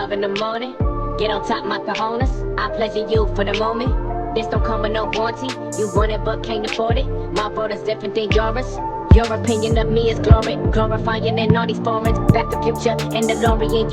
5 in the morning. Get on top, my cojones. I pleasure you for the moment. This don't come with no warranty. You want it but can't afford it. My world is different than yours. Your opinion of me is glory, glorifying in all these foreigns. Back the future and the DeLorean.